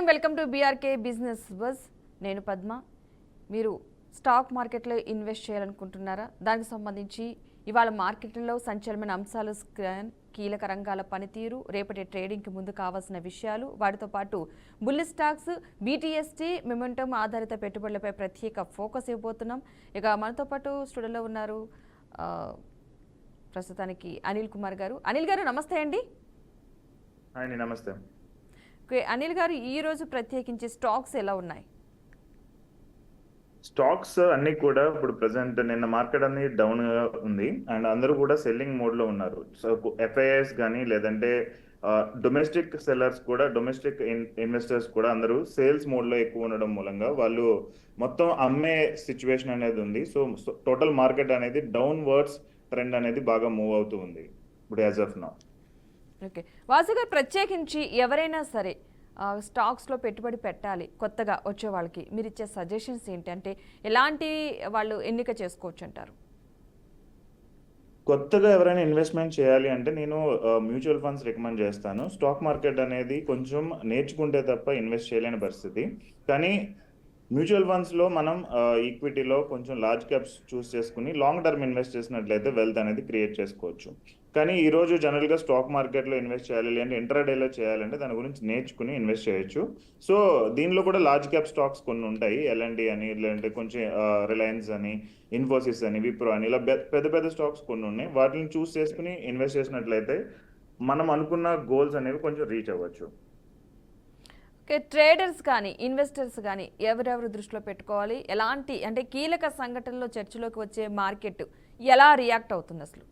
నమస్కారం, welcome to BRK business buzz. నేను పద్మ. మీరు స్టాక్ మార్కెట్లో ఇన్వెస్ట్ చేయాలనుకుంటున్నారా? దానికి సంబంధించి ఇవాళ మార్కెట్లో సంచలనమైన అంశాలు, కీలక రంగాల పనితీరు, రేపటి ట్రేడింగ్కి ముందు కావాల్సిన విషయాలు, వాటితో పాటు బుల్ స్టాక్స్, బీటీఎస్టీ, మొమెంటమ్ ఆధారిత పెట్టుబడులపై ప్రత్యేక ఫోకస్ ఇవ్వబోతున్నాం. ఇక మనతో పాటు స్టూడియోలో ఉన్నారు ప్రస్తుతానికి అనిల్ కుమార్ గారు. అనిల్ గారు నమస్తే అండి. నమస్తే. అనిల్ గారు, ఈ రోజు ప్రత్యేకించి స్టాక్స్ ఎలా ఉన్నాయి? స్టాక్స్ అన్ని కూడా ఇప్పుడు ప్రెసెంట్ నిన్న మార్కెట్ అన్ని డౌన్ గా ఉంది అండ్ అందరూ కూడా సెల్లింగ్ మోడ్ లో ఉన్నారు. సో ఎఫ్ఐఎస్ కానీ లేదంటే డొమెస్టిక్ సెల్లర్స్ కూడా, డొమెస్టిక్ ఇన్వెస్టర్స్ కూడా అందరూ సేల్స్ మోడ్ లో ఎక్కువ ఉండడం మూలంగా వాళ్ళు మొత్తం అమ్మే సిచ్యువేషన్ అనేది ఉంది. సో టోటల్ మార్కెట్ అనేది డౌన్ వర్డ్స్ ట్రెండ్ అనేది బాగా మూవ్ అవుతూ ఉంది ఇప్పుడు as of now. Okay, Vasu గారు, ప్రత్యేకించి ఎవరైనా సరే స్టాక్స్లో పెట్టుబడి పెట్టాలి కొత్తగా వచ్చే వాళ్ళకి మీరు ఇచ్చే సజెషన్స్ ఏంటి? అంటే ఎలాంటి వాళ్ళు ఎన్నిక చేసుకోవచ్చు అంటారు? కొత్తగా ఎవరైనా ఇన్వెస్ట్మెంట్ చేయాలి అంటే నేను మ్యూచువల్ ఫండ్స్ రికమెండ్ చేస్తాను. స్టాక్ మార్కెట్ అనేది కొంచెం నేర్చుకుంటే తప్ప ఇన్వెస్ట్ చేయలేని పరిస్థితి. కానీ మ్యూచువల్ ఫండ్స్లో మనం ఈక్విటీలో కొంచెం లార్జ్ క్యాప్స్ చూస్ చేసుకుని లాంగ్ టర్మ్ ఇన్వెస్ట్ చేసినట్లయితే వెల్త్ అనేది క్రియేట్ చేసుకోవచ్చు. కానీ ఈరోజు జనరల్గా స్టాక్ మార్కెట్లో ఇన్వెస్ట్ చేయాలి అంటే ఇంట్రాడేలో చేయాలంటే దాని గురించి నేర్చుకుని ఇన్వెస్ట్ చేయొచ్చు. సో దీనిలో కూడా లార్జ్ క్యాప్ స్టాక్స్ కొన్ని ఉంటాయి, ఎల్ఎన్డి అని, లేదంటే కొంచెం రిలయన్స్ అని, ఇన్ఫోసిస్ అని, విప్రో అని, ఇలా పెద్ద పెద్ద స్టాక్స్ కొన్ని ఉన్నాయి. వాటిని చూస్ చేసుకుని ఇన్వెస్ట్ చేసినట్లయితే మనం అనుకున్న గోల్స్ అనేవి కొంచెం రీచ్ అవ్వచ్చు. ట్రేడర్స్ కానీ ఇన్వెస్టర్స్ కానీ ఎవరెవరు దృష్టిలో పెట్టుకోవాలి? ఎలాంటి అంటే కీలక సంఘటనలో చర్చలోకి వచ్చే మార్కెట్ ఎలా రియాక్ట్ అవుతుంది? అసలు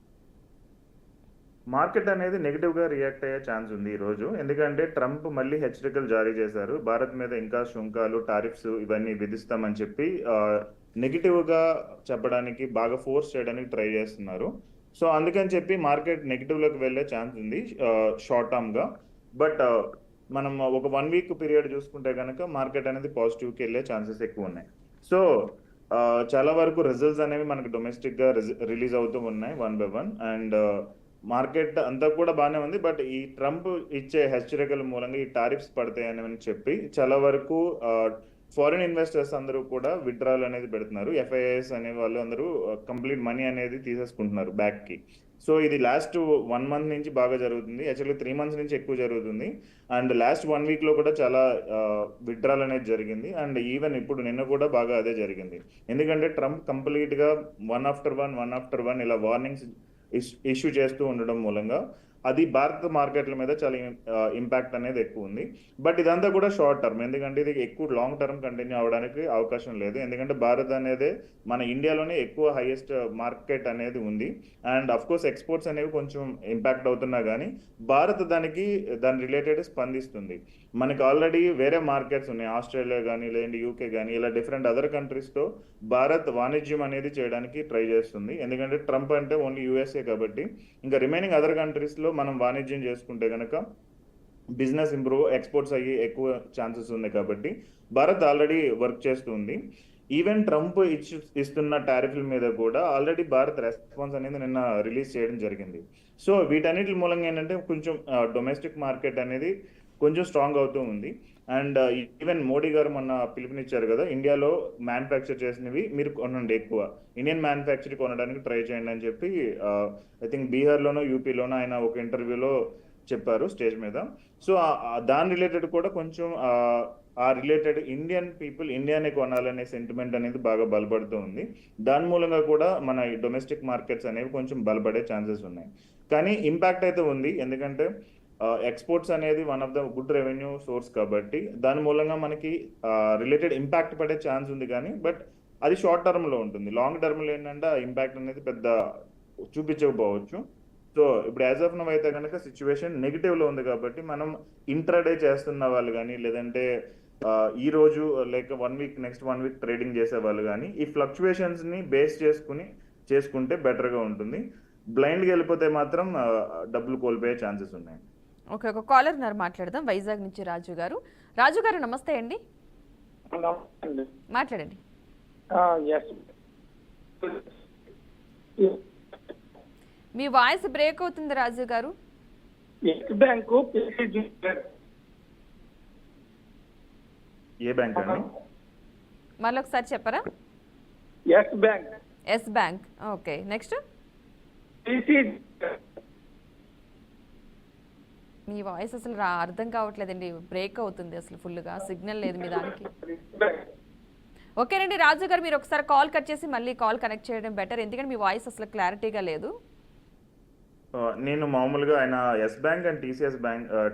మార్కెట్ అనేది నెగిటివ్ గా రియాక్ట్ అయ్యే ఛాన్స్ ఉంది ఈ రోజు. ఎందుకంటే ట్రంప్ మళ్ళీ హెచ్చరికలు జారీ చేశారు. భారత్ మీద ఇంకా సుంకాలు, టారిఫ్స్ ఇవన్నీ విధిస్తామని చెప్పి నెగిటివ్ గా చెప్పడానికి, బాగా ఫోర్స్ చేయడానికి ట్రై చేస్తున్నారు. సో అందుకని చెప్పి మార్కెట్ నెగిటివ్ లోకి వెళ్ళే ఛాన్స్ ఉంది షార్ట్ టర్మ్ గా. బట్ మనం ఒక 1 వీక్ పీరియడ్ చూసుకుంటే కనుక మార్కెట్ అనేది పాజిటివ్కి వెళ్ళే ఛాన్సెస్ ఎక్కువ ఉన్నాయి. సో చాలా వరకు రిజల్ట్స్ అనేవి మనకు డొమెస్టిక్ గా రిలీజ్ అవుతూ ఉన్నాయి 1 by 1 అండ్ మార్కెట్ అంతా కూడా బాగానే ఉంది. బట్ ఈ ట్రంప్ ఇచ్చే హెచ్చరికల మూలంగా ఈ టారిఫ్స్ పడతాయని చెప్పి చాలా వరకు ఫారిన్ ఇన్వెస్టర్స్ అందరూ కూడా విత్డ్రాల్ అనేది పెడుతున్నారు. ఎఫ్ఐఎస్ అనే వాళ్ళు అందరూ కంప్లీట్ మనీ అనేది తీసేసుకుంటున్నారు బ్యాక్ కి. సో ఇది లాస్ట్ 1 month నుంచి బాగా జరుగుతుంది. యాక్చువల్లీ 3 months నుంచి ఎక్కువ జరుగుతుంది. అండ్ లాస్ట్ 1 week లో కూడా చాలా విత్డ్రాల్ అనేది జరిగింది. అండ్ ఈవెన్ ఇప్పుడు నిన్న కూడా బాగా అదే జరిగింది. ఎందుకంటే ట్రంప్ కంప్లీట్ గా వన్ ఆఫ్టర్ వన్ ఇలా వార్నింగ్స్ ఇష్యూ చేస్తూ ఉండడం మూలంగా అది భారత మార్కెట్ల మీద చాలా ఇంపాక్ట్ అనేది ఎక్కువ ఉంది. బట్ ఇదంతా కూడా షార్ట్ టర్మ్, ఎందుకంటే ఇది ఎక్కువ లాంగ్ టర్మ్ కంటిన్యూ అవడానికి అవకాశం లేదు. ఎందుకంటే భారత్ అనేది మన ఇండియాలోనే ఎక్కువ హైయెస్ట్ మార్కెట్ అనేది ఉంది. అండ్ అఫ్ కోర్స్ ఎక్స్పోర్ట్స్ అనేవి కొంచెం ఇంపాక్ట్ అవుతున్నా కానీ భారత్ దాని రిలేటెడ్ స్పందిస్తుంది. మనకి ఆల్రెడీ వేరే మార్కెట్స్ ఉన్నాయి, ఆస్ట్రేలియా కానీ లేదంటే యూకే కానీ, ఇలా డిఫరెంట్ అదర్ కంట్రీస్తో భారత్ వాణిజ్యం అనేది చేయడానికి ట్రై చేస్తుంది. ఎందుకంటే ట్రంప్ అంటే ఓన్లీ యూఎస్ఏ కాబట్టి ఇంకా రిమైనింగ్ అదర్ కంట్రీస్లో మనం వాణిజ్యం చేసుకుంటే కనుక బిజినెస్ ఇంప్రూవ్, ఎక్స్పోర్ట్స్ అయ్యి ఎక్కువ ఛాన్సెస్ ఉంది. కాబట్టి భారత్ ఆల్రెడీ వర్క్ చేస్తుంది. ఈవెన్ ట్రంప్ ఇస్తున్న టారిఫ్ల మీద కూడా ఆల్రెడీ భారత్ రెస్పాన్స్ అనేది నిన్న రిలీజ్ చేయడం జరిగింది. సో వీటన్నిటి మూలంగా ఏంటంటే కొంచెం డొమెస్టిక్ మార్కెట్ అనేది కొంచెం స్ట్రాంగ్ అవుతూ ఉంది. అండ్ ఈవెన్ మోడీ గారు మొన్న పిలుపునిచ్చారు కదా, ఇండియాలో మ్యానుఫ్యాక్చర్ చేసినవి మీరు కొనండి, ఎక్కువ ఇండియన్ మ్యానుఫ్యాక్చర్ కొనడానికి ట్రై చేయండి అని చెప్పి ఐ థింక్ బీహార్లోనో యూపీలోనో ఆయన ఒక ఇంటర్వ్యూలో చెప్పారు స్టేజ్ మీద. సో దాని రిలేటెడ్ కూడా కొంచెం ఆ రిలేటెడ్ ఇండియన్ పీపుల్ ఇండియానే కొనాలనే సెంటిమెంట్ అనేది బాగా బలపడుతూ ఉంది. దాని మూలంగా కూడా మన డొమెస్టిక్ మార్కెట్స్ అనేవి కొంచెం బలపడే ఛాన్సెస్ ఉన్నాయి. కానీ ఇంపాక్ట్ అయితే ఉంది, ఎందుకంటే ఎక్స్పోర్ట్స్ అనేది one of the good revenue source కాబట్టి దాని మూలంగా మనకి రిలేటెడ్ ఇంపాక్ట్ పడే ఛాన్స్ ఉంది. కానీ బట్ అది షార్ట్ టర్మ్లో ఉంటుంది. లాంగ్ టర్మ్లో ఏంటంటే ఆ ఇంపాక్ట్ అనేది పెద్ద చూపించకపోవచ్చు. సో ఇప్పుడు యాజ్ ఆఫ్ నౌ అయితే కనుక సిచ్యువేషన్ నెగిటివ్లో ఉంది. కాబట్టి మనం ఇంట్రాడే చేస్తున్న వాళ్ళు కానీ లేదంటే ఈ రోజు like 1 week next 1 week trading చేసే వాళ్ళు కానీ ఈ ఫ్లక్చువేషన్స్ని బేస్ చేసుకుంటే బెటర్గా ఉంటుంది. బ్లైండ్గా వెళ్ళిపోతే మాత్రం డబ్బులు కోల్పోయే ఛాన్సెస్ ఉన్నాయి. ఓకే, ఒక కాలర్ ఉన్నారు, మాట్లాడదాం. వైజాగ్ నుంచి రాజు గారు. రాజు గారు నమస్తే అండి, మాట్లాడండి. మీ వాయిస్ బ్రేక్ అవుతుంది రాజు గారు. బ్యాంకు ఏ బ్యాంక్ అండి? మళ్ళీ ఒకసారి చెప్పరా? ఎస్ బ్యాంక్, ఎస్ బ్యాంక్. Okay, next. టీసీ మీ వాయిస్ అసలు అర్థం కావట్లేదండి, బ్రేక్ అవుతుంది అసలు, ఫుల్గా సిగ్నల్ లేదు మీ దానికి. ఓకేనండి రాజు గారు, మీరు ఒకసారి కాల్ కట్ చేసి మళ్ళీ కాల్ కనెక్ట్ చేయడం బెటర్, ఎందుకంటే మీ వాయిస్ అసలు క్లారిటీగా లేదు. నేను మామూలుగా ఆయన ఎస్ బ్యాంక్ అండ్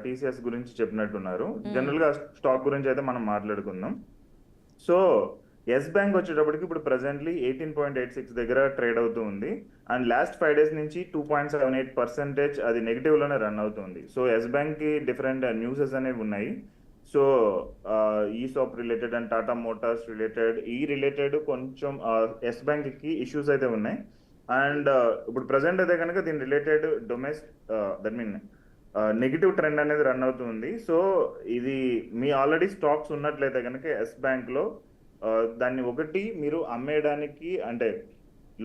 టీసీఎస్ గురించి చెప్పినట్టున్నారు. జనరల్గా స్టాక్ గురించి అయితే మనం మాట్లాడుకుందాం. సో ఎస్ బ్యాంక్ వచ్చేటప్పటికి ఇప్పుడు ప్రెసెంట్లీ 18.86 దగ్గర ట్రేడ్ అవుతూ ఉంది. అండ్ లాస్ట్ 5 days నుంచి 2.78% అది నెగిటివ్లోనే రన్ అవుతుంది. సో ఎస్ బ్యాంక్కి డిఫరెంట్ న్యూసెస్ అనేవి ఉన్నాయి. So ESOP related and Tata Motors related కొంచెం ఎస్ బ్యాంక్కి ఇష్యూస్ అయితే ఉన్నాయి. అండ్ ఇప్పుడు ప్రజెంట్ అయితే కనుక దీని related that mean negative trend అనేది రన్ అవుతుంది. సో ఇది మీ ఆల్రెడీ స్టాక్స్ ఉన్నట్లయితే కనుక ఎస్ బ్యాంక్లో దాన్ని ఒకటి మీరు అమ్మేయడానికి, అంటే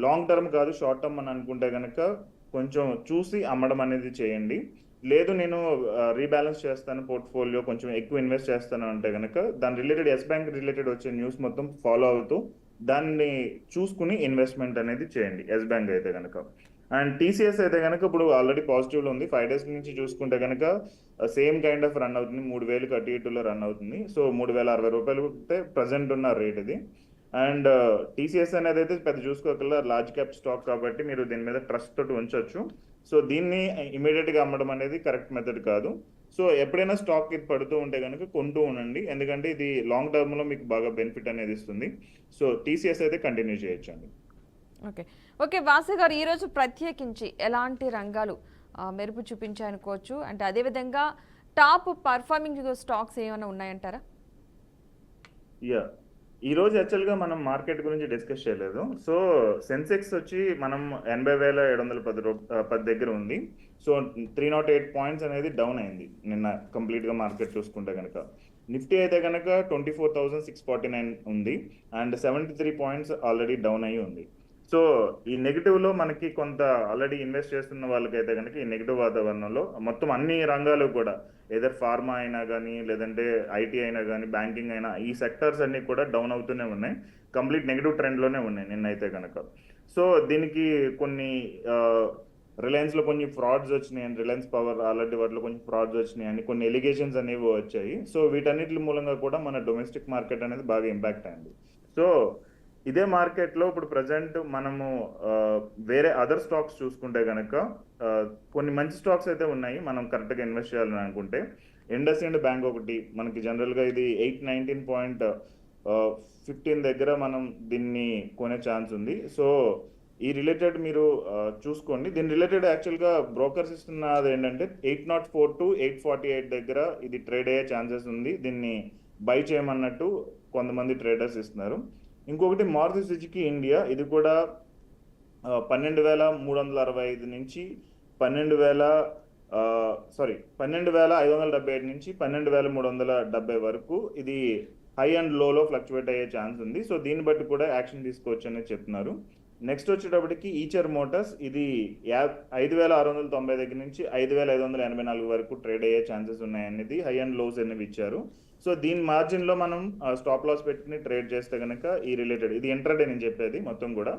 లాంగ్ టర్మ్ కాదు షార్ట్ టర్మ్ అని అనుకుంటే కనుక కొంచెం చూసి అమ్మడం అనేది చేయండి. లేదు నేను రీబ్యాలెన్స్ చేస్తాను, పోర్ట్ఫోలియో కొంచెం ఎక్కువ ఇన్వెస్ట్ చేస్తాను అంటే కనుక దాని రిలేటెడ్ ఎస్ బ్యాంక్ రిలేటెడ్ వచ్చే న్యూస్ మొత్తం ఫాలో అవుతూ దాన్ని చూసుకుని ఇన్వెస్ట్మెంట్ అనేది చేయండి ఎస్ బ్యాంక్ అయితే కనుక. అండ్ టీసీఎస్ అయితే కనుక ఇప్పుడు ఆల్రెడీ పాజిటివ్లో ఉంది. 5 days నుంచి చూసుకుంటే కనుక సేమ్ కైండ్ ఆఫ్ రన్ అవుతుంది, 3,000 అటు ఇటులో రన్ అవుతుంది. సో 3,060 రూపాయలు అయితే ప్రజెంట్ ఉన్న రేట్ ఇది. అండ్ టీసీఎస్ అనేది అయితే పెద్ద చూసుకోగల లార్జ్ క్యాప్ స్టాక్ కాబట్టి మీరు దీని మీద ట్రస్ట్ తోటి ఉంచవచ్చు. సో దీన్ని ఇమీడియట్గా అమ్మడం అనేది కరెక్ట్ మెథడ్ కాదు. సో ఎప్పుడైనా స్టాక్ ఇది పడుతూ ఉంటే కనుక కొంటూ ఉండండి, ఎందుకంటే ఇది లాంగ్ టర్మ్లో మీకు బాగా బెనిఫిట్ అనేది ఇస్తుంది. సో టీసీఎస్ అయితే కంటిన్యూ చేయొచ్చండి. ఓకే ఓకే వాసు గారు, ఈరోజు ప్రత్యేకించి ఎలాంటి రంగాలు మెరుపు చూపించాయనుకోవచ్చు, అంటే అదేవిధంగా టాప్ పర్ఫార్మింగ్ స్టాక్స్ ఏమైనా ఉన్నాయంటారా? యా, ఈరోజు యాక్చువల్గా మనం మార్కెట్ గురించి డిస్కస్ చేయలేదు. సో సెన్సెక్స్ వచ్చి మనం 80,710 దగ్గర ఉంది. సో 308 పాయింట్స్ అనేది డౌన్ అయింది నిన్న కంప్లీట్గా మార్కెట్ చూసుకుంటే కనుక. నిఫ్టీ అయితే కనుక 24,649 ఉంది అండ్ 73 పాయింట్స్ ఆల్రెడీ డౌన్ అయ్యి ఉంది. సో ఈ నెగిటివ్లో మనకి కొంత ఆల్రెడీ ఇన్వెస్ట్ చేస్తున్న వాళ్ళకైతే కనుక ఈ నెగిటివ్ వాతావరణంలో మొత్తం అన్ని రంగాలు కూడా ఏదర్ ఫార్మా అయినా కానీ, లేదంటే ఐటీ అయినా కానీ, బ్యాంకింగ్ అయినా, ఈ సెక్టర్స్ అన్ని కూడా డౌన్ అవుతూనే ఉన్నాయి, కంప్లీట్ నెగిటివ్ ట్రెండ్లోనే ఉన్నాయి నిన్నైతే కనుక. సో దీనికి కొన్ని రిలయన్స్లో కొన్ని ఫ్రాడ్స్ వచ్చినాయి అండ్ రిలయన్స్ పవర్ అలాంటి వాటిలో కొంచెం ఫ్రాడ్స్ వచ్చినాయి అని కొన్ని ఎలిగేషన్స్ అనేవి వచ్చాయి. సో వీటన్నిటి మూలంగా కూడా మన డొమెస్టిక్ మార్కెట్ అనేది బాగా ఇంపాక్ట్ అయింది. సో ఇదే మార్కెట్లో ఇప్పుడు ప్రజెంట్ మనము వేరే అదర్ స్టాక్స్ చూసుకుంటే కనుక కొన్ని మంచి స్టాక్స్ అయితే ఉన్నాయి మనం కరెక్ట్గా ఇన్వెస్ట్ చేయాలని అనుకుంటే. ఇండస్ ఇండ్ బ్యాంక్ ఒకటి మనకి జనరల్గా ఇది 819.15 దగ్గర మనం దీన్ని కొనే ఛాన్స్ ఉంది. సో ఈ రిలేటెడ్ మీరు చూసుకోండి. దీని రిలేటెడ్ యాక్చువల్గా బ్రోకర్స్ ఇస్తున్నది ఏంటంటే 804 to 848 దగ్గర ఇది ట్రేడ్ అయ్యే ఛాన్సెస్ ఉంది, దీన్ని బై చేయమన్నట్టు కొంతమంది ట్రేడర్స్ ఇస్తున్నారు. ఇంకొకటి మారుతి సుజుకి ఇండియా, ఇది కూడా 12,365 నుంచి 12,578 నుంచి 12,370 వరకు ఇది హై అండ్ లోలో ఫ్లక్చువేట్ అయ్యే ఛాన్స్ ఉంది. సో దీన్ని బట్టి కూడా యాక్షన్ తీసుకోవచ్చు అనేది చెప్తున్నారు. నెక్స్ట్ వచ్చేటప్పటికి ఈచర్ మోటార్స్, ఇది 5,690 దగ్గర నుంచి 5,584 వరకు ట్రేడ్ అయ్యే ఛాన్సెస్ ఉన్నాయనేది హై అండ్ లోస్ అనేవి ఇచ్చారు. సో దీని మార్జిన్లో మనం స్టాప్ లాస్ పెట్టుకుని ట్రేడ్ చేస్తే కనుక ఈ రిలేటెడ్ ఇది ఇంట్రాడే నేను చెప్పేది మొత్తం కూడా.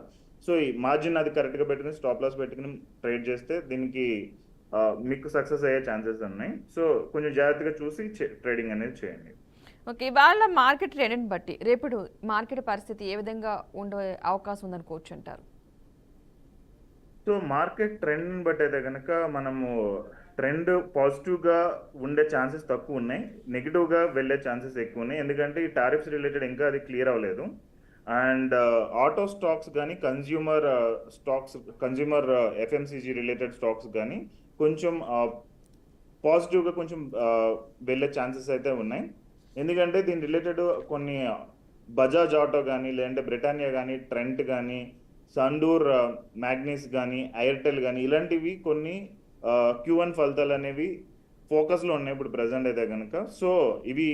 సో ఈ మార్జిన్ అది కరెక్ట్గా పెట్టుకుని స్టాప్ లాస్ పెట్టుకుని ట్రేడ్ చేస్తే దీనికి మీకు సక్సెస్ అయ్యే ఛాన్సెస్ ఉన్నాయి. సో కొంచెం జాగ్రత్తగా చూసి ట్రేడింగ్ అనేది చేయండి. ఓకే, ఇవాళ మార్కెట్ ట్రెండ్ని బట్టి రేపటి మార్కెట్ పరిస్థితి ఏ విధంగా ఉండే అవకాశం ఉందనుకోవచ్చు అంటారు? సో మార్కెట్ ట్రెండ్ని బట్టి అయితే కనుక మనము ట్రెండ్ పాజిటివ్గా ఉండే ఛాన్సెస్ తక్కువ ఉన్నాయి, నెగిటివ్గా వెళ్ళే ఛాన్సెస్ ఎక్కువ ఉన్నాయి. ఎందుకంటే ఈ టారిఫ్స్ రిలేటెడ్ ఇంకా అది క్లియర్ అవ్వలేదు. అండ్ ఆటో స్టాక్స్ కానీ, కన్జ్యూమర్ ఎఫ్ఎంసీజీ రిలేటెడ్ స్టాక్స్ కానీ కొంచెం పాజిటివ్గా కొంచెం వెళ్ళే ఛాన్సెస్ అయితే ఉన్నాయి. ఎందుకంటే దీని రిలేటెడ్ కొన్ని బజాజ్ ఆటో కానీ, లేదంటే బ్రిటానియా కానీ, ట్రెంట్ కానీ, సండూర్ మ్యాగ్నీస్ కానీ, ఎయిర్టెల్ కానీ, ఇలాంటివి కొన్ని Q1 ఫలితాలు అనేవి ఫోకస్లో ఉన్నాయి ఇప్పుడు ప్రజెంట్ అయితే కనుక. సో ఇవి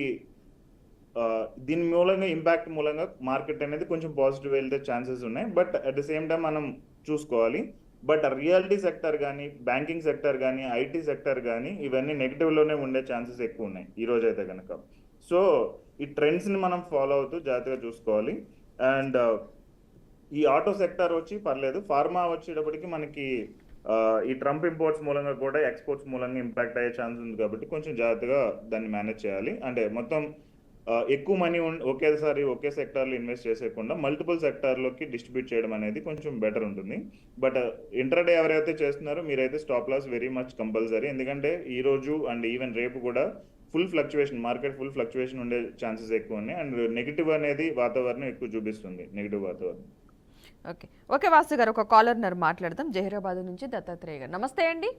దీని మూలంగా ఇంపాక్ట్ మూలంగా మార్కెట్ అనేది కొంచెం పాజిటివ్ వెళ్తే ఛాన్సెస్ ఉన్నాయి. But at the same time మనం చూసుకోవాలి, బట్ రియాలిటీ సెక్టర్ కానీ, బ్యాంకింగ్ సెక్టర్ కానీ, ఐటీ సెక్టర్ కానీ ఇవన్నీ నెగిటివ్లోనే ఉండే ఛాన్సెస్ ఎక్కువ ఉన్నాయి ఈ రోజు అయితే కనుక. సో ఈ ట్రెండ్స్ని మనం ఫాలో అవుతూ జాగ్రత్తగా చూసుకోవాలి. అండ్ ఈ ఆటో సెక్టార్ వచ్చి పర్లేదు, ఫార్మా వచ్చేటప్పటికి మనకి ఈ ట్రంప్ ఇంపోర్ట్స్ మూలంగా కూడా ఎక్స్పోర్ట్స్ మూలంగా ఇంపాక్ట్ అయ్యే ఛాన్స్ ఉంది కాబట్టి కొంచెం జాగ్రత్తగా దాన్ని మేనేజ్ చేయాలి. అంటే మొత్తం ఎక్కువ మనీ ఒకేసారి ఒకే సెక్టార్లో ఇన్వెస్ట్ చేసేయకుండా మల్టిపుల్ సెక్టార్లోకి డిస్ట్రిబ్యూట్ చేయడం అనేది కొంచెం బెటర్ ఉంటుంది. బట్ ఇంట్రాడే ఎవరైతే చేస్తున్నారో మీరైతే stop loss very much compulsory. ఎందుకంటే ఈ రోజు అండ్ ఈవెన్ రేపు కూడా మార్కెట్ ఫుల్ ఫ్లక్చువేషన్ ఉండే ఛాన్సెస్ ఎక్కువ ఉన్నాయి. అండ్ నెగిటివ్ అనేది వాతావరణం ఎక్కువ చూపిస్తుంది, నెగిటివ్ వాతావరణం. ఓకే వాసు గారు, ఒక కాలర్ నర్ మాట్లాడదాం. జహీరాబాద్ నుంచి దత్తాత్రేయ గారు. నమస్తే అండి.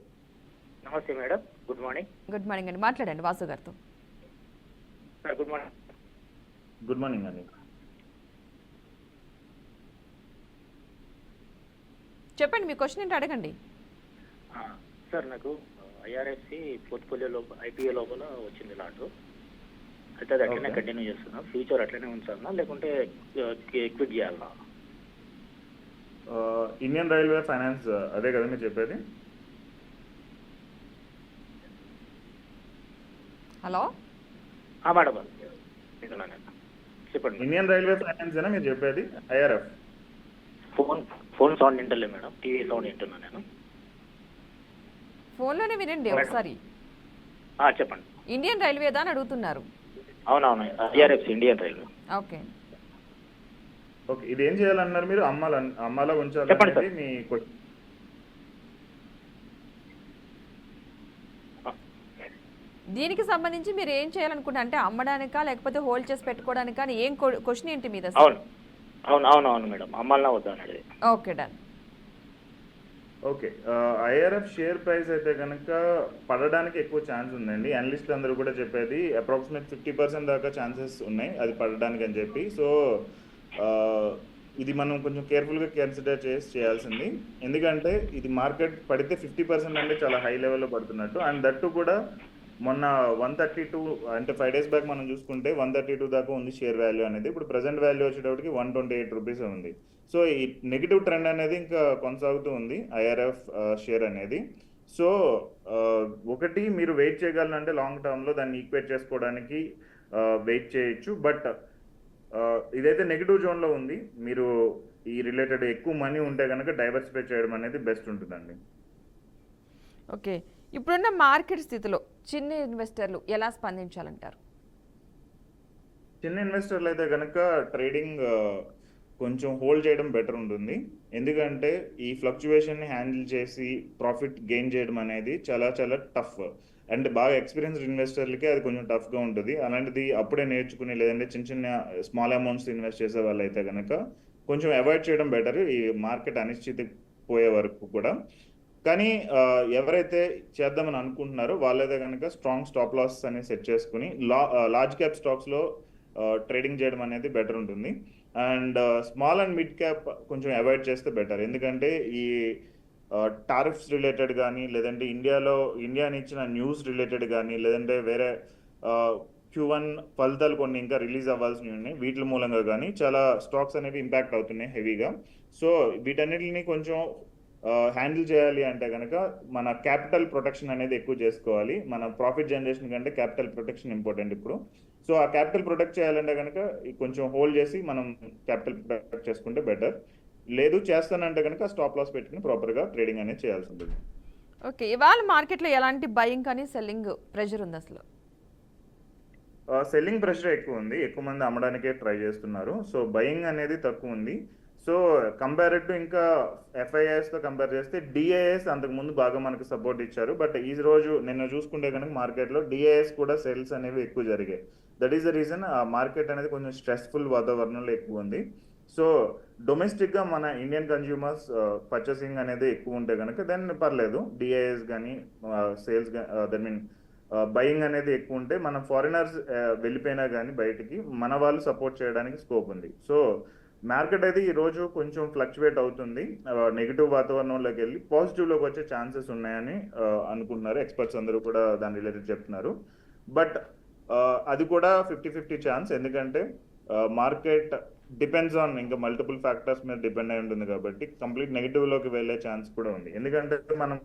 నమస్తే madam, good morning. Good morning అండి, మాట్లాడండి వాసు గారితో. Sir good morning. Good morning అండి. చెప్పండి, మీ క్వశ్చన్ ఏంటి అడగండి. సార్ నాకు ఐఆర్ఎఫ్సి పోర్ట్ఫోలియో లోపల ఐపీఓ లోపల వచ్చింది లాట్. అయితే అది అట్లనే కంటిన్యూ చేస్తున్నా, ఫ్యూచర్ అట్లనే ఉంచాలన్నా లేకుంటే క్విట్ చేయాలన్నా? ఇండియన్ రైల్వే ఫైనాన్స్ అదే కదా మీరు చెప్పేది? హలో మేడం చెప్పండి. ఇండియన్ రైల్వే ఫైనాన్స్ ఏనా మీరు చెప్పేది? ఐఆర్ఎఫ్ ఫోన్ సౌండ్ వింటలే మేడం, టీవీ సౌండ్ వింటున్నా నేను. ఫోన్లోనే వినండి ఒకసారి. చెప్పండి. ఇండియన్ రైల్వేదా అని అడుగుతున్నారు. అవునవును, IRFC Indian railway. Okay okay, ఇది ఏం చేయాలన్నారు మీరు? అమ్మాలా ఉంచాలనేది మీ క్వశ్చన్. దీనికి సంబంధించి మీరు ఏం చేయాలనుకుంటే, అంటే అమ్మడానికా లేకపోతే హోల్డ్ చేసి పెట్టుకోవడానికా అని ఏం క్వశ్చన్ ఏంటి మీద? అవును మేడం, అమ్మాలనా వద్దా అనేది. Okay done. Okay, IRF share price అయితే కనుక పడడానికి ఎక్కువ ఛాన్స్ ఉందండి. అనలిస్టులు అందరూ కూడా చెప్పేది అప్రాక్సిమేట్ 50% దాకా ఛాన్సెస్ ఉన్నాయి అది పడడానికి అని చెప్పి. సో ఇది మనం కొంచెం కేర్ఫుల్గా కన్సిడర్ చేయాల్సింది. ఎందుకంటే ఇది మార్కెట్ పడితే 50% అంటే చాలా హై లెవెల్లో పడుతున్నట్టు. అండ్ దట్టు కూడా మొన్న 132 అంటే 5 days బ్యాక్ మనం చూసుకుంటే 132 దాకా ఉంది షేర్ వాల్యూ అనేది. ఇప్పుడు ప్రజెంట్ వాల్యూ వచ్చేటప్పటికి 128 రూపీస్ ఉంది. సో ఈ నెగిటివ్ ట్రెండ్ అనేది ఇంకా కొనసాగుతూ ఉంది ఐఆర్ఎఫ్ షేర్ అనేది. సో ఒకటి మీరు వెయిట్ చేయగలనంటే లాంగ్ టర్మ్లో దాన్ని ఈక్వేట్ చేసుకోవడానికి వెయిట్ చేయొచ్చు. బట్ ఇదైతే నెగిటివ్ జోన్లో ఉంది. మీరు ఈ రిలేటెడ్ ఎక్కువ మనీ ఉంటే కనుక డైవర్సిఫై చేయడం అనేది బెస్ట్ ఉంటుందండి. ఓకే, ఇప్పుడున్న మార్కెట్ స్థితిలో చిన్న ఇన్వెస్టర్లు ఎలా స్పందించాలంటారు? చిన్న ఇన్వెస్టర్లు అయితే కనుక ట్రేడింగ్ కొంచెం హోల్డ్ చేయడం బెటర్ ఉంటుంది. ఎందుకంటే ఈ ఫ్లక్చువేషన్ని హ్యాండిల్ చేసి ప్రాఫిట్ గెయిన్ చేయడం అనేది చాలా చాలా టఫ్. అండ్ బాగా ఎక్స్పీరియన్స్డ్ ఇన్వెస్టర్లకి అది కొంచెం టఫ్గా ఉంటుంది. అలాంటిది అప్పుడే నేర్చుకుని లేదంటే చిన్న చిన్న స్మాల్ అమౌంట్స్ ఇన్వెస్ట్ చేసే వాళ్ళు అయితే కనుక కొంచెం అవాయిడ్ చేయడం బెటర్ ఈ మార్కెట్ అనిశ్చితి పోయే వరకు కూడా. కానీ ఎవరైతే చేద్దామని అనుకుంటున్నారో వాళ్ళైతే కనుక స్ట్రాంగ్ స్టాప్ లాస్ అనేది సెట్ చేసుకుని లార్జ్ క్యాప్ స్టాక్స్లో ట్రేడింగ్ చేయడం అనేది బెటర్ ఉంటుంది. And small and mid cap కొంచెం అవాయిడ్ చేస్తే బెటర్. ఎందుకంటే ఈ టారిఫ్స్ రిలేటెడ్ కానీ లేదంటే ఇండియాని ఇచ్చిన న్యూస్ రిలేటెడ్ కానీ లేదంటే వేరే Q1 ఫలితాలు కొన్ని ఇంకా రిలీజ్ అవ్వాల్సినవి ఉన్నాయి, వీటి మూలంగా కానీ చాలా స్టాక్స్ అనేవి ఇంపాక్ట్ అవుతున్నాయి హెవీగా. సో వీటన్నిటిని కొంచెం హ్యాండిల్ చేయాలి అంటే కనుక మన క్యాపిటల్ ప్రొటెక్షన్ అనేది ఎక్కువ చేసుకోవాలి. మన ప్రాఫిట్ జనరేషన్ కంటే క్యాపిటల్ ప్రొటెక్షన్ ఇంపార్టెంట్ ఇప్పుడు. సో ఆ క్యాపిటల్ ప్రొటెక్ట్ చేయాలంటే కనుక కొంచెం హోల్డ్ చేసి మనం క్యాపిటల్ ప్రొటెక్ట్ చేసుకుంటే బెటర్. లేదు చేస్తానంటే కనుక స్టాప్ లాస్ పెట్టుకుని ప్రాపర్గా ట్రేడింగ్ అనేది చేయాల్సి ఉంటుంది. ఓకే, ఇవాళ మార్కెట్లో ఎలాంటి బయింగ్ కానీ సెల్లింగ్ ప్రెషర్ ఉంది? అసలు సెల్లింగ్ ప్రెషర్ ఎక్కువ ఉంది, ఎక్కువ మంది అమ్మడానికే ట్రై చేస్తున్నారు. సో బయింగ్ అనేది తక్కువ ఉంది. సో కంపేర్డ్ టు ఇంకా ఎఫ్ఐఐఎస్తో కంపేర్ చేస్తే డిఐఎస్ అంతకుముందు బాగా మనకు సపోర్ట్ ఇచ్చారు. బట్ ఈ రోజు నిన్న చూసుకుంటే కనుక మార్కెట్లో డిఐఎస్ కూడా సేల్స్ అనేవి ఎక్కువ జరిగాయి. దట్ ఈస్ ద రీజన్ ఆ మార్కెట్ అనేది కొంచెం స్ట్రెస్ఫుల్ వాతావరణంలో ఎక్కువ ఉంది. సో డొమెస్టిక్గా మన ఇండియన్ కన్జ్యూమర్స్ పర్చేసింగ్ అనేది ఎక్కువ ఉంటే కనుక దెన్ పర్లేదు. డిఐఎస్ కానీ సేల్స్ దట్ మీన్ బయింగ్ అనేది ఎక్కువ ఉంటే మన ఫారినర్స్ వెళ్ళిపోయినా కానీ బయటికి మన వాళ్ళు సపోర్ట్ చేయడానికి స్కోప్ ఉంది. సో మార్కెట్ అయితే ఈరోజు కొంచెం ఫ్లక్చువేట్ అవుతుంది. నెగిటివ్ వాతావరణంలోకి వెళ్ళి పాజిటివ్లోకి వచ్చే ఛాన్సెస్ ఉన్నాయని అనుకుంటున్నారు ఎక్స్పర్ట్స్ అందరూ కూడా దాని రిలేటెడ్ చెప్తున్నారు. బట్ అది కూడా 50-50 ఛాన్స్. ఎందుకంటే మార్కెట్ డిపెండ్స్ ఆన్ ఇంకా మల్టిపుల్ ఫ్యాక్టర్స్ మీద డిపెండ్ అయి ఉంటుంది కాబట్టి కంప్లీట్ నెగిటివ్లోకి వెళ్ళే ఛాన్స్ కూడా ఉంది. ఎందుకంటే మనం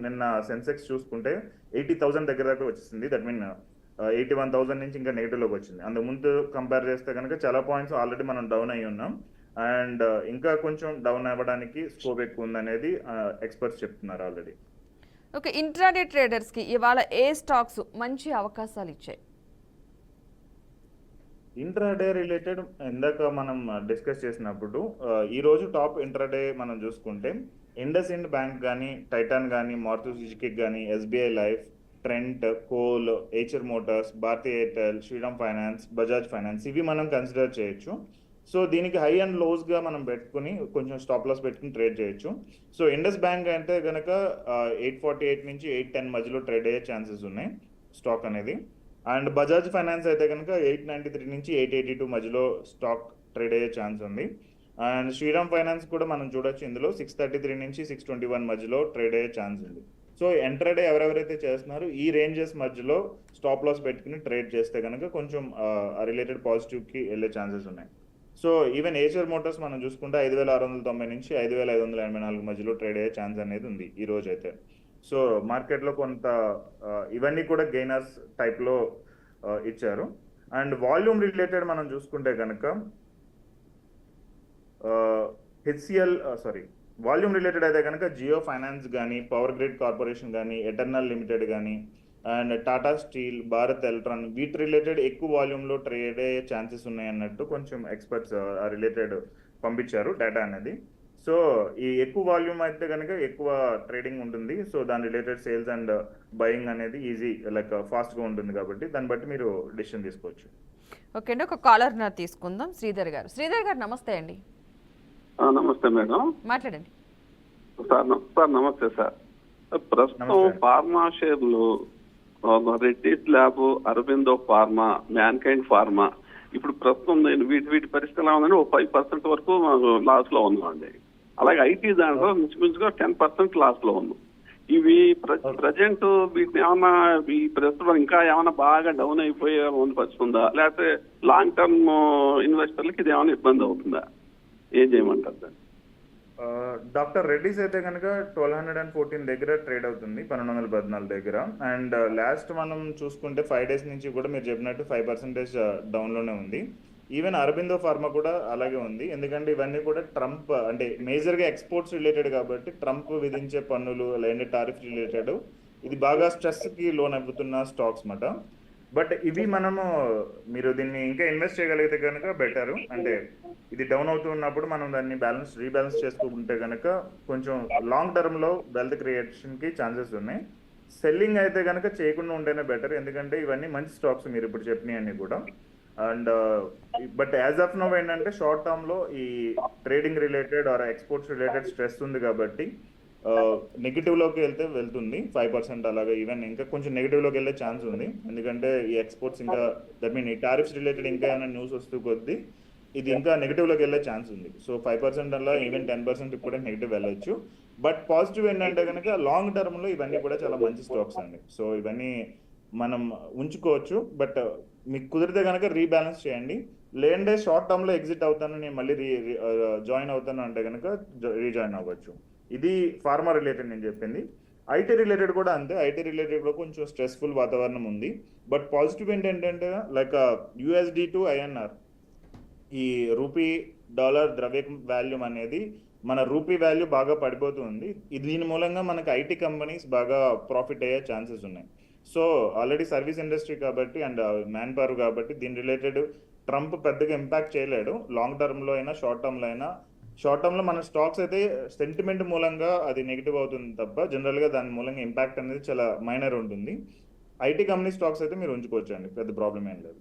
నిన్న సెన్సెక్స్ చూసుకుంటే 80,000 దగ్గర వచ్చేసింది. దట్ మీన్ 81,000 నుంచి ఇంకా నెగిటివ్లోకి వచ్చింది. అంతకు ముందు కంపేర్ చేస్తే కనుక చాలా పాయింట్స్ ఆల్రెడీ మనం డౌన్ అయ్యి ఉన్నాం. అండ్ ఇంకా కొంచెం డౌన్ అవ్వడానికి స్కోప్ ఎక్కువ ఉందనేది ఎక్స్పర్ట్స్ చెప్తున్నారు ఆల్రెడీ. ఓకే, ఇంట్రాడే ట్రేడర్స్కి ఇవాళ ఏ స్టాక్స్ మంచి అవకాశాలు ఇచ్చాయి? ఇంట్రాడే రిలేటెడ్ ఇందాక మనం డిస్కస్ చేసినప్పుడు ఈ రోజు టాప్ ఇంట్రాడే మనం చూసుకుంటే ఇండస్ ఇండ్ బ్యాంక్ కానీ, టైటాన్ కానీ, మారుతి సుజుకి కానీ, ఎస్బీఐ లైఫ్, ట్రెంట్, కోల్, ఏచర్ మోటార్స్, భారతీ ఎయిర్టెల్, శ్రీరామ్ ఫైనాన్స్, బజాజ్ ఫైనాన్స్ ఇవి మనం కన్సిడర్ చేయొచ్చు. సో దీనికి హై అండ్ లోస్గా మనం పెట్టుకుని కొంచెం స్టాప్ లాస్ పెట్టుకుని ట్రేడ్ చేయొచ్చు. సో ఇండస్ బ్యాంక్ అంటే కనుక 848 నుంచి 810 మధ్యలో ట్రేడ్ అయ్యే ఛాన్సెస్ ఉన్నాయి స్టాక్ అనేది. అండ్ బజాజ్ ఫైనాన్స్ అయితే కనుక 893 నుంచి 882 మధ్యలో స్టాక్ ట్రేడ్ అయ్యే ఛాన్స్ ఉంది. అండ్ శ్రీరామ్ ఫైనాన్స్ కూడా మనం చూడొచ్చు, ఇందులో 633 నుంచి 621 మధ్యలో ట్రేడ్ అయ్యే ఛాన్స్ ఉంది. సో ఎంట్రాడే ఎవరెవరైతే చేస్తున్నారో ఈ రేంజెస్ మధ్యలో స్టాప్ లాస్ పెట్టుకుని ట్రేడ్ చేస్తే కనుక కొంచెం రిలేటెడ్ పాజిటివ్కి వెళ్ళే ఛాన్సెస్ ఉన్నాయి. సో ఈవెన్ ఏచర్ మోటార్స్ మనం చూసుకుంటే 5,690 నుంచి 5,584 మధ్యలో ట్రేడ్ అయ్యే ఛాన్స్ అనేది ఉంది ఈ రోజు అయితే. సో మార్కెట్లో కొంత ఇవన్నీ కూడా గెయినర్స్ టైప్లో ఇచ్చారు. అండ్ వాల్యూమ్ రిలేటెడ్ మనం చూసుకుంటే కనుక వాల్యూమ్ రిలేటెడ్ అయితే కనుక జియో ఫైనాన్స్ కానీ, పవర్ గ్రిడ్ కార్పొరేషన్ కానీ, ఎటర్నల్ లిమిటెడ్ కానీ, and Tata steel, Bharat electron వీటి రిలేటెడ్ ఎక్కువ వాల్యూమ్లో ట్రేడ్ అయ్యే ఛాన్సెస్ ఉన్నాయి అన్నట్టు కొంచెం ఎక్స్పర్ట్స్ రిలేటెడ్ పంపించారు డేటా అనేది. సో ఈ ఎక్కువ వాల్యూమ్ అయితే కనుక ఎక్కువ ట్రేడింగ్ ఉంటుంది. సో దాని రిలేటెడ్ సేల్స్ అండ్ బయింగ్ అనేది ఈజీ లైక్ ఫాస్ట్గా ఉంటుంది కాబట్టి దాన్ని బట్టి మీరు డిసిషన్ తీసుకోవచ్చు. ఓకే అండి, ఒక కాలర్ తీసుకుందాం. శ్రీధర్ గారు నమస్తే అండి. నమస్తే మేడం. మాట్లాడండి సార్. నమస్తే సార్. ప్రస్తుతం ఫార్మా షేర్లు Reddy's lab, Aurobindo pharma, Mankind pharma ఇప్పుడు ప్రస్తుతం నేను వీటి పరిస్థితి ఎలా ఉందంటే 5% వరకు లాస్ లో ఉన్నామండి. అలాగే ఐటీ దాంట్లో మించుగా 10% లాస్ లో ఉన్నాం. ఇవి ప్రజెంట్ వీటిని ఏమన్నా ఈ ప్రస్తుతం ఇంకా ఏమైనా బాగా డౌన్ అయిపోయే పరిస్థితుందా, లేకపోతే లాంగ్ టర్మ్ ఇన్వెస్టర్లకి ఇది ఏమైనా ఇబ్బంది అవుతుందా? ఏం చేయమంటారు సార్? డాక్టర్ రెడ్డిస్ అయితే కనుక 1214 దగ్గర ట్రేడ్ అవుతుంది, 1214 దగ్గర. అండ్ లాస్ట్ మనం చూసుకుంటే 5 days నుంచి కూడా మీరు చెప్పినట్టు 5% డౌన్లోనే ఉంది. ఈవెన్ అరబిందో ఫార్మా కూడా అలాగే ఉంది. ఎందుకంటే ఇవన్నీ కూడా ట్రంప్ అంటే మేజర్గా ఎక్స్పోర్ట్స్ రిలేటెడ్ కాబట్టి ట్రంప్ విధించే పన్నులు లేదంటే టారిఫ్ రిలేటెడ్ ఇది బాగా స్ట్రెస్కి లోన్ అవుతున్న స్టాక్స్ మాట. బట్ ఇవి మనము మీరు దీన్ని ఇంకా ఇన్వెస్ట్ చేయగలిగితే కనుక బెటర్. అంటే ఇది డౌన్ అవుతున్నప్పుడు మనం దాన్ని రీబ్యాలెన్స్ చేసుకుంటే కనుక కొంచెం లాంగ్ టర్మ్లో వెల్త్ క్రియేషన్కి ఛాన్సెస్ ఉన్నాయి. సెల్లింగ్ అయితే కనుక చేయకుండా ఉంటేనే బెటర్, ఎందుకంటే ఇవన్నీ మంచి స్టాక్స్ మీరు ఇప్పుడు చెప్పినవన్నీ కూడా. And but as of now ఏంటంటే షార్ట్ టర్మ్లో ఈ trading related or exports related stress ఉంది కాబట్టి నెగిటివ్లోకి వెళ్తుంది 5% అలాగా. ఈవెన్ ఇంకా కొంచెం నెగిటివ్లోకి వెళ్ళే ఛాన్స్ ఉంది, ఎందుకంటే ఈ ఎక్స్పోర్ట్స్ ఇంకా దట్ మీన్ ఈ టారిఫ్స్ రిలేటెడ్ ఇంకా ఏమైనా న్యూస్ వస్తూ కొద్దీ ఇది ఇంకా నెగిటివ్లోకి వెళ్ళే ఛాన్స్ ఉంది. సో 5% అలా ఈవెన్ 10% ఇప్పుడే నెగిటివ్ వెళ్ళొచ్చు. బట్ పాజిటివ్ ఏంటంటే కనుక లాంగ్ టర్మ్లో ఇవన్నీ కూడా చాలా మంచి స్టాక్స్ అండి. సో ఇవన్నీ మనం ఉంచుకోవచ్చు. బట్ మీకు కుదిరితే కనుక రీబ్యాలెన్స్ చేయండి, లేదంటే షార్ట్ టర్మ్లో ఎగ్జిట్ అవుతాను నేను మళ్ళీ జాయిన్ అవుతాను అంటే కనుక రీజాయిన్ అవ్వచ్చు. ఇది ఫార్మా రిలేటెడ్ నేను చెప్పింది. ఐటీ రిలేటెడ్ కూడా అంతే. ఐటీ రిలేటెడ్లో కొంచెం స్ట్రెస్ఫుల్ వాతావరణం ఉంది. బట్ పాజిటివ్ ఏంటంటే లైక్ యూఎస్డి టు ఐఎన్ఆర్ ఈ రూపీ డాలర్ ద్రవ్య వాల్యూమ్ అనేది మన రూపీ వాల్యూ బాగా పడిపోతుంది. దీని మూలంగా మనకి ఐటీ కంపెనీస్ బాగా ప్రాఫిట్ అయ్యే ఛాన్సెస్ ఉన్నాయి. సో ఆల్రెడీ సర్వీస్ ఇండస్ట్రీ కాబట్టి అండ్ మ్యాన్ పవర్ కాబట్టి దీని రిలేటెడ్ ట్రంప్ పెద్దగా ఇంపాక్ట్ చేయలేడు. లాంగ్ టర్మ్లో అయినా షార్ట్ టర్మ్లో అయినా, షార్ట్ టర్మ్లో మన స్టాక్స్ అయితే సెంటిమెంట్ మూలంగా అది నెగిటివ్ అవుతుంది తప్ప జనరల్గా దాని మూలంగా ఇంపాక్ట్ అనేది చాలా మైనర్ ఉంటుంది. ఐటీ కంపెనీ స్టాక్స్ అయితే మీరు ఉంచుకోవచ్చు అండి, పెద్ద ప్రాబ్లం ఏం లేదు.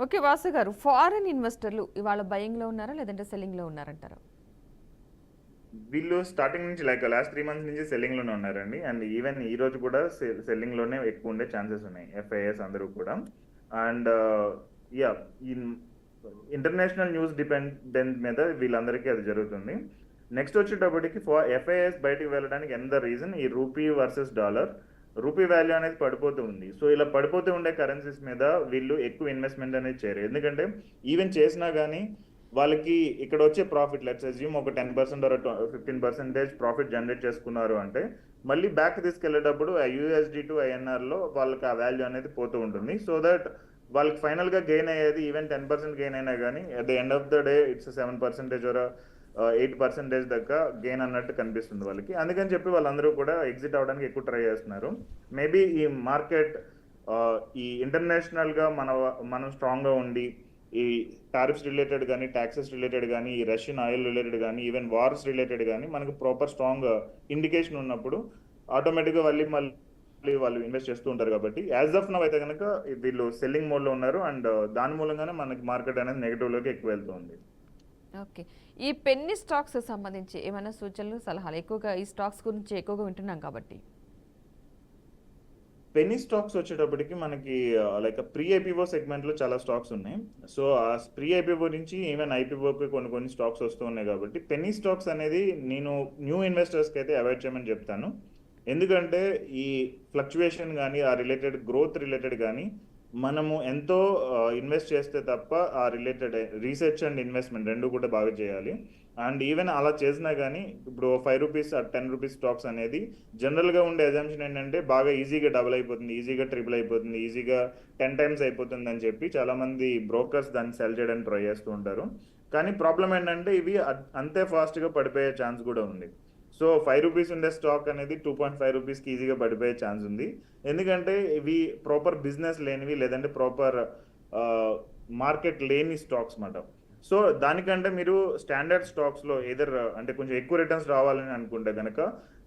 ఓకే వాసు గారు, ఫారెన్ ఇన్వెస్టర్లు ఇవాళ బయింగ్లో ఉన్నారా లేదంటే సెల్లింగ్లో ఉన్నారంటారా? వీళ్ళు స్టార్టింగ్ నుంచి లైక్ లాస్ట్ 3 months నుంచి సెల్లింగ్లోనే ఉన్నారండి. అండ్ ఈవెన్ ఈ రోజు కూడా సెల్లింగ్లోనే ఎక్కువ ఉండే ఛాన్సెస్ ఉన్నాయి ఎఫ్ఐఎస్ అందరూ కూడా. అండ్ యా ఈ ఇంటర్నేషనల్ న్యూస్ డిపెండెన్స్ మీద వీళ్ళందరికీ అది జరుగుతుంది. నెక్స్ట్ వచ్చేటప్పటికి ఎఫ్ఐఎస్ బయటికి వెళ్ళడానికి ఎంత రీజన్ ఈ rupee versus dollar, rupee value అనేది పడిపోతూ ఉంది. సో ఇలా పడిపోతూ ఉండే కరెన్సీస్ మీద వీళ్ళు ఎక్కువ ఇన్వెస్ట్మెంట్ అనేది చేయరు, ఎందుకంటే ఈవెన్ చేసినా కానీ వాళ్ళకి ఇక్కడ వచ్చే ప్రాఫిట్ లెట్స్ అజ్యూమ్ ఒక 10% ఆర్ 15% ప్రాఫిట్ జనరేట్ చేసుకున్నారు అంటే మళ్ళీ బ్యాక్ తీసుకెళ్లేటప్పుడు యూఎస్డి టు ఐఎన్ఆర్ లో వాళ్ళకి ఆ వాల్యూ అనేది పోతూ ఉంటుంది. సో దట్ వాళ్ళకి ఫైనల్ గా గెయిన్ అయ్యేది ఈవెన్ 10% గెయిన్ అయినా కానీ at the end of the day it's 7% or 8% దాకా గెయిన్ అన్నట్టు కనిపిస్తుంది వాళ్ళకి. అందుకని చెప్పి వాళ్ళందరూ కూడా ఎగ్జిట్ అవ్వడానికి ఎక్కువ ట్రై చేస్తున్నారు. మేబీ ఈ మార్కెట్ ఈ ఇంటర్నేషనల్ గా మనం స్ట్రాంగ్ గా ఉండి ఈ టారిఫ్స్ రిలేటెడ్ కానీ ట్యాక్సెస్ రిలేటెడ్ కానీ ఈ రష్యన్ ఆయిల్ రిలేటెడ్ కానీ ఈవెన్ వార్స్ రిలేటెడ్ కానీ మనకు ప్రాపర్ స్ట్రాంగ్ ఇండికేషన్ ఉన్నప్పుడు ఆటోమేటిక్గా మళ్ళీ వాళ్ళు ఇన్వెస్ట్ చేస్తూ ఉంటారు. కాబట్టి యాజ్ ఆఫ్ నవ్ అయితే కనుక వీళ్ళు సెల్లింగ్ మోడ్లో ఉన్నారు అండ్ దాని మూలంగానే మనకి మార్కెట్ అనేది నెగిటివ్లోకి ఎక్కువ వెళ్తుంది. ఓకే, ఈ పెన్నీ స్టాక్స్ సంబంధించి ఏమైనా సూచనలు సలహాలు ఎక్కువగా ఈ స్టాక్స్ గురించి ఎక్కువగా వింటున్నాం కాబట్టి? పెన్నీ స్టాక్స్ వచ్చేటప్పటికి మనకి లైక్ ప్రీ ఐపీఓ సెగ్మెంట్లో చాలా స్టాక్స్ ఉన్నాయి. సో ఆ ప్రీ ఐపీఓ నుంచి ఈవెన్ ఐపీఓకి కొన్ని స్టాక్స్ వస్తూ ఉన్నాయి. కాబట్టి పెన్నీ స్టాక్స్ అనేది నేను న్యూ ఇన్వెస్టర్స్కి అయితే అవాయిడ్ చేయమని చెప్తాను. ఎందుకంటే ఈ ఫ్లక్చువేషన్ కానీ ఆ రిలేటెడ్ గ్రోత్ రిలేటెడ్ కానీ మనము ఎంతో ఇన్వెస్ట్ చేస్తే తప్ప ఆ రిలేటెడ్ రీసెర్చ్ అండ్ ఇన్వెస్ట్మెంట్ రెండు కూడా బాగా చేయాలి. అండ్ ఈవెన్ అలా చేసినా కానీ ఇప్పుడు 5 రూపీస్ 10 రూపీస్ స్టాక్స్ అనేది జనరల్గా ఉండే అజంప్షన్ ఏంటంటే బాగా ఈజీగా డబుల్ అయిపోతుంది, ఈజీగా ట్రిపుల్ అయిపోతుంది, ఈజీగా 10 టైమ్స్ అయిపోతుంది అని చెప్పి చాలామంది బ్రోకర్స్ దాన్ని సెల్ చేయడానికి ట్రై చేస్తూ ఉంటారు. కానీ ప్రాబ్లం ఏంటంటే ఇవి అంతే ఫాస్ట్గా పడిపోయే ఛాన్స్ కూడా ఉంది. సో 5 రూపీస్ ఉండే స్టాక్ అనేది 2.5 రూపీస్కి ఈజీగా పడిపోయే ఛాన్స్ ఉంది. ఎందుకంటే ఇవి ప్రాపర్ బిజినెస్ లేనివి లేదంటే ప్రాపర్ మార్కెట్ లేని స్టాక్స్ అన్నమాట. సో దానికంటే మీరు స్టాండర్డ్ స్టాక్స్లో ఏదర్ అంటే కొంచెం ఎక్కువ రిటర్న్స్ రావాలని అనుకుంటే కనుక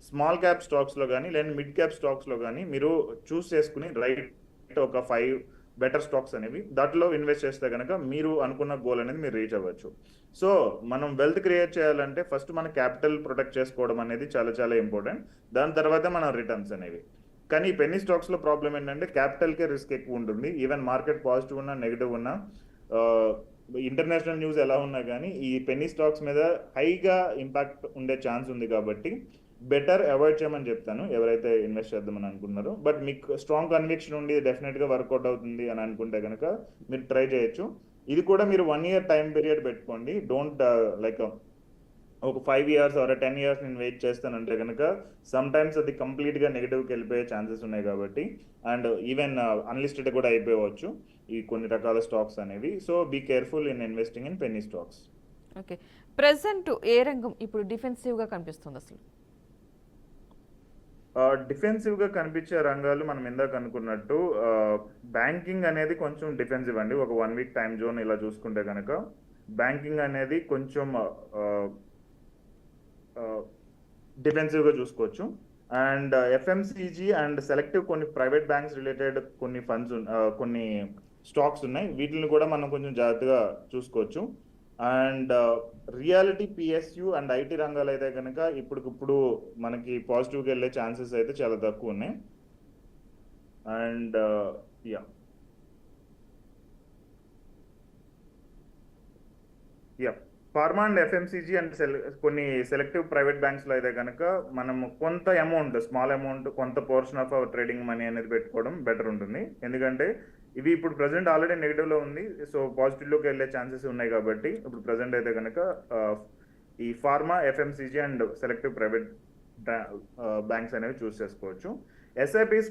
స్మాల్ క్యాప్ స్టాక్స్లో కానీ లేదా మిడ్ క్యాప్ స్టాక్స్లో కానీ మీరు చూస్ చేసుకుని రైట్ ఒక 5 బెటర్ స్టాక్స్ అనేవి దాంట్లో ఇన్వెస్ట్ చేస్తే కనుక మీరు అనుకున్న గోల్ అనేది మీరు రీచ్ అవ్వచ్చు. సో మనం వెల్త్ క్రియేట్ చేయాలంటే ఫస్ట్ మన క్యాపిటల్ ప్రొటెక్ట్ చేసుకోవడం అనేది చాలా చాలా ఇంపార్టెంట్. దాని తర్వాత మన రిటర్న్స్ అనేవి. కానీ పెన్నీ స్టాక్స్లో ప్రాబ్లం ఏంటంటే క్యాపిటల్కే రిస్క్ ఎక్కువ ఉంటుంది. ఈవెన్ మార్కెట్ పాజిటివ్ ఉన్నా నెగిటివ్ ఉన్నా ఇంటర్నేషనల్ న్యూస్ ఎలా ఉన్నా కానీ ఈ పెన్నీ స్టాక్స్ మీద హైగా ఇంపాక్ట్ ఉండే ఛాన్స్ ఉంది. కాబట్టి బెటర్ అవాయిడ్ చేయమని చెప్తాను ఎవరైతే ఇన్వెస్ట్ చేద్దామని అనుకున్నారో. బట్ మీకు స్ట్రాంగ్ కన్విక్షన్ ఉండి డెఫినెట్గా వర్కౌట్ అవుతుంది అని అనుకుంటే కనుక మీరు ట్రై చేయొచ్చు. ఇది కూడా మీరు 1 year టైం పీరియడ్ పెట్టుకోండి. డోంట్ లైక్ ఒక 5 years ఆర్ 10 years నేను వెయిట్ చేస్తానంటే కనుక సమ్ టైమ్స్ అది కంప్లీట్గా నెగిటివ్కి వెళ్ళిపోయే ఛాన్సెస్ ఉన్నాయి. కాబట్టి అండ్ ఈవెన్ అన్లిస్టెడ్ కూడా అయిపోవచ్చు ఈ కొన్ని రకాల స్టాక్స్ అనేవి. So be careful in investing in penny stocks. Okay, present ఏ రంగం ఇప్పుడు డిఫెన్సివ్గా కనిపిస్తుంది అసలు? డిఫెన్సివ్గా కనిపించే రంగాలు మనం ఇందాక అనుకున్నట్టు బ్యాంకింగ్ అనేది కొంచెం డిఫెన్సివ్ అండి. ఒక 1 week టైం జోన్ ఇలా చూసుకుంటే కనుక బ్యాంకింగ్ అనేది కొంచెం డిఫెన్సివ్గా చూసుకోవచ్చు. అండ్ ఎఫ్ఎంసీజీ అండ్ సెలెక్టివ్ కొన్ని ప్రైవేట్ బ్యాంక్స్ రిలేటెడ్ కొన్ని ఫండ్స్ కొన్ని స్టాక్స్ ఉన్నాయి. వీటిని కూడా మనం కొంచెం జాగ్రత్తగా చూసుకోవచ్చు. And reality, PSU and IT రంగాలు అయితే కనుక ఇప్పుడు మనకి పాజిటివ్గా వెళ్ళే ఛాన్సెస్ అయితే చాలా తక్కువ ఉన్నాయి. And pharma and FMCG and కొన్ని సెలెక్టివ్ ప్రైవేట్ బ్యాంక్స్లో అయితే కనుక మనం కొంత అమౌంట్ స్మాల్ అమౌంట్ కొంత portion of our trading money అనేది పెట్టుకోవడం బెటర్ ఉంటుంది. ఎందుకంటే ఇవి ఇప్పుడు ప్రజెంట్ ఆల్రెడీ నెగిటివ్లో ఉంది. సో పాజిటివ్లోకి వెళ్ళే ఛాన్సెస్ ఉన్నాయి. కాబట్టి ఇప్పుడు ప్రజెంట్ అయితే కనుక ఈ pharma, FMCG and selective private banks అనేవి చూస్ చేసుకోవచ్చు. ఎస్ఐపీస్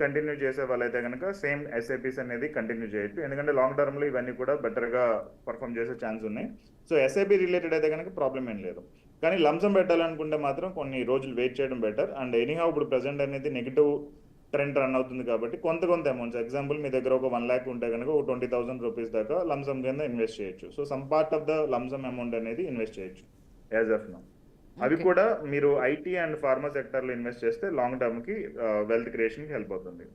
కంటిన్యూ చేసే వాళ్ళైతే కనుక సేమ్ ఎస్ఐపీస్ అనేది కంటిన్యూ చేయొచ్చు. ఎందుకంటే లాంగ్ టర్మ్లో ఇవన్నీ కూడా బెటర్గా పర్ఫామ్ చేసే ఛాన్స్ ఉన్నాయి. సో ఎస్ఐపీ రిలేటెడ్ అయితే కనుక ప్రాబ్లం ఏం లేదు. కానీ లంసం పెట్టాలనుకుంటే మాత్రం కొన్ని రోజులు వెయిట్ చేయడం బెటర్. అండ్ ఎనీహౌ ఇప్పుడు ప్రజెంట్ అనేది నెగిటివ్ ట్రెండ్ రన్ అవుతుంది. కాబట్టి కొంత అమౌంట్స్ ఎగ్జాంపుల్ మీ దగ్గర ఒక 1 lakh ఉంటే కనుక ఒక 20,000 రూపీస్ దాకా లంసమ్ కింద ఇన్వెస్ట్ చేయొచ్చు. So some part of the lump sum amount అనేది ఇన్వెస్ట్ చేయొచ్చు యాజ్ ఆఫ్ నౌ. అవి కూడా మీరు ఐటీ అండ్ ఫార్మా సెక్టర్లో ఇన్వెస్ట్ చేస్తే లాంగ్ టర్మ్కి వెల్త్ క్రియేషన్కి హెల్ప్ అవుతుంది.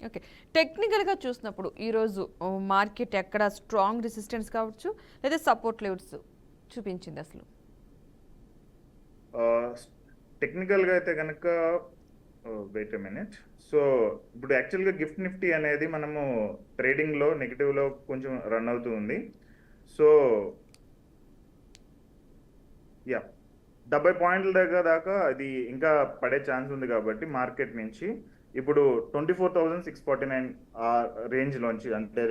ఓకే, టెక్నికల్గా చూసినప్పుడు ఈరోజు మార్కెట్ ఎక్కడ స్ట్రాంగ్ రెసిస్టెన్స్ కావచ్చు లేదా సపోర్ట్ లెవెల్స్ చూపించింది అసలు? టెక్నికల్గా అయితే కనుక వెయిట్ ఎ మినిట్. సో ఇప్పుడు యాక్చువల్గా గిఫ్ట్ నిఫ్టీ అనేది మనము ట్రేడింగ్లో నెగిటివ్లో కొంచెం రన్ అవుతూ ఉంది. సో 70 పాయింట్ల దాకా అది ఇంకా పడే ఛాన్స్ ఉంది. కాబట్టి మార్కెట్ నుంచి ఇప్పుడు 24,649 ఆ రేంజ్లోంచి అంటే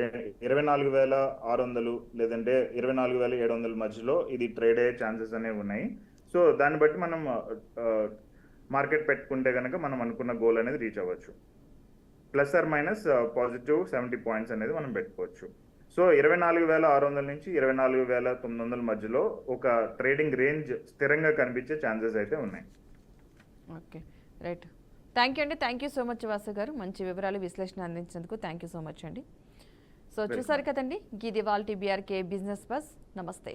24,600 లేదంటే 24,700 మధ్యలో ఇది ట్రేడ్ అయ్యే ఛాన్సెస్ అనేవి ఉన్నాయి. సో దాన్ని బట్టి మనం మార్కెట్ పెట్టుకుంటే కనుక మనం అనుకున్న గోల్ అనేది రీచ్ అవ్వచ్చు. Plus or minus positive 70 points అనేది మనం పెట్టుకోవచ్చు. సో 24,600 నుంచి 24,900 మధ్యలో ఒక ట్రేడింగ్ రేంజ్ స్థిరంగా కనిపించే ఛాన్సెస్ అయితే ఉన్నాయి. Okay, right. థ్యాంక్ యూ అండి. Thank you so much Vasu గారు, మంచి వివరాలు విశ్లేషణ అందించినందుకు థ్యాంక్ యూ సో మచ్ అండి. సో చూసారు కదండి, ఇది ఇవాల్టి BRK బిజినెస్ బస్. నమస్తే.